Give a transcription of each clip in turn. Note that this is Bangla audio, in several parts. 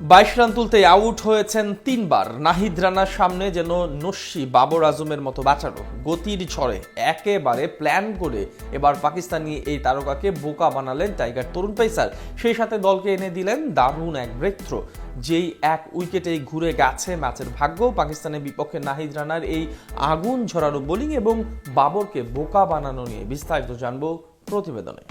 22 রান তুলতে আউট হয়েছেন 3 বার। নাহিদ রানার সামনে যেন নস্যি বাবর আজমের মতো বাঁচানো গতির ঝড়ে একেবারে প্ল্যান করে এবার পাকিস্তানি এই তারকাকে বোকা বানালেন টাইগার তরুণ পেসার। সেই সাথে দলকে এনে দিলেন দারুণ এক ব্রেকথ্রো, যেই এক উইকেটেই ঘুরে গেছে ম্যাচের ভাগ্য। পাকিস্তানের বিপক্ষে নাহিদ রানার এই আগুন ঝরানো বোলিং এবং বাবরকে বোকা বানানো নিয়ে বিস্তারিত জানবো প্রতিবেদনে।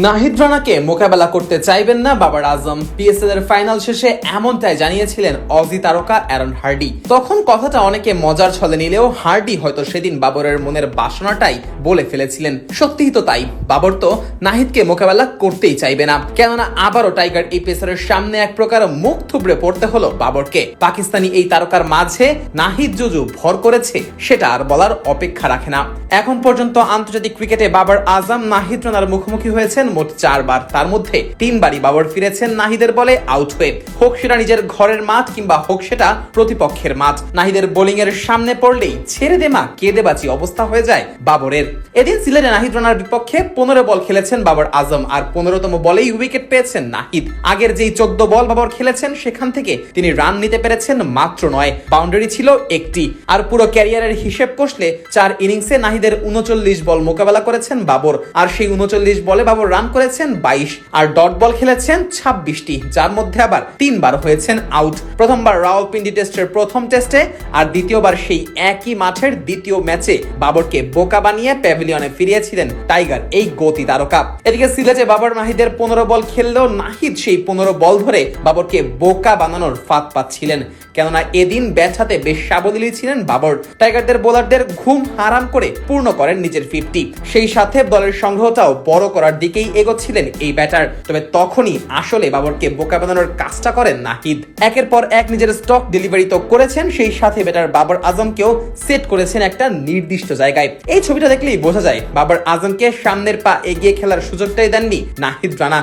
নাহিদ রানাকে মোকাবেলা করতে চাইবেন না বাবর আজম। পিএসএল এর ফাইনাল শেষে এমনটাই জানিয়েছিলেন অজি তারকা অ্যারন হার্ডি। তখন কথাটা অনেকে মজার ছলে নিলেও হার্ডি হয়তো সেদিন বাবরের মনের বাসনাটাই বলে ফেলেছিলেন। সত্যিই তো তাই, বাবর তো নাহিদকে মোকাবেলা করতেই চাইবে না। কেননা আবারও টাইগার এই পেসারের সামনে এক প্রকার মুখ থুবড়ে পড়তে হলো বাবরকে। পাকিস্তানি এই তারকার মাঝে নাহিদ জুজু ভর করেছে সেটা আর বলার অপেক্ষা রাখে না। এখন পর্যন্ত আন্তর্জাতিক ক্রিকেটে বাবর আজম নাহিদ রানার মুখোমুখি হয়েছে মোট 4 বার। তার মধ্যে 3 বারই বাবর ফিরেছেন নাহিদের বলে আউট হয়ে, হোক সেটা নিজের ঘরের মাঠ কিংবা হোক সেটা প্রতিপক্ষের মাঠ। নাহিদের বোলিং এর সামনে পড়লেই ছেড়ে দে মা কেঁদে বাঁচি অবস্থা হয়ে যায় বাবরের। এদিন সিলেটে নাহিদ রানার বিপক্ষে 15 বল খেলেছেন বাবর আজম, আর 15তম বলেই উইকেট পেয়েছেন নাহিদ। আগের যেই 14 বল বাবর খেলেছেন সেখান থেকে তিনি রান নিতে পেরেছেন মাত্র 9, বাউন্ডারি ছিল একটি। আর পুরো ক্যারিয়ারের হিসেব কষলে 4 ইনিংসে নাহিদের 39 বল মোকাবেলা করেছেন বাবর, আর সেই 39 বলে বাবর রান করেছেন 22 আর ডট বল খেলেছেন 26টি, যার মধ্যে আবার 3 বার হয়েছেন আউট। প্রথমবার রাওয়ালপিন্ডি টেস্টের প্রথম টেস্টে, আর দ্বিতীয়বার সেই একই মাঠের দ্বিতীয় ম্যাচে বাবরকে বোকা বানিয়ে প্যাভিলিয়নে ফিরিয়েছিলেন টাইগার এই গতি তারকা। এদিকে সিলেটে বাবর নাহিদের 15 বল খেললেও নাহিদ সেই 15 বল ধরে বাবরকে বোকা বানানোর ফাঁদ পাচ্ছিলেন। কেননা এদিন ব্যাট হাতে বেশ সাবলীল ছিলেন বাবর। টাইগারদের বোলারদের ঘুম হারাম করে পূর্ণ করেন নিজের 50। সেই সাথে দলের সংগ্রহটাও বড় করার দিকেই এগোচ্ছিলেন এই ব্যাটার। তবে তখনই আসলে বাবরকে বোকা বানানোর কাজটা করেন নাহিদ। একের পর এক নিজের স্টক ডেলিভারি তো করেছেন, সেই সাথে ব্যাটার বাবর আজমকেও সেট করেছেন একটা নির্দিষ্ট জায়গায়। এই ছবিটা দেখলেই বোঝা যায় বাবর আজমকে সামনের পা এগিয়ে খেলার সুযোগটাই দেননি নাহিদ রানা।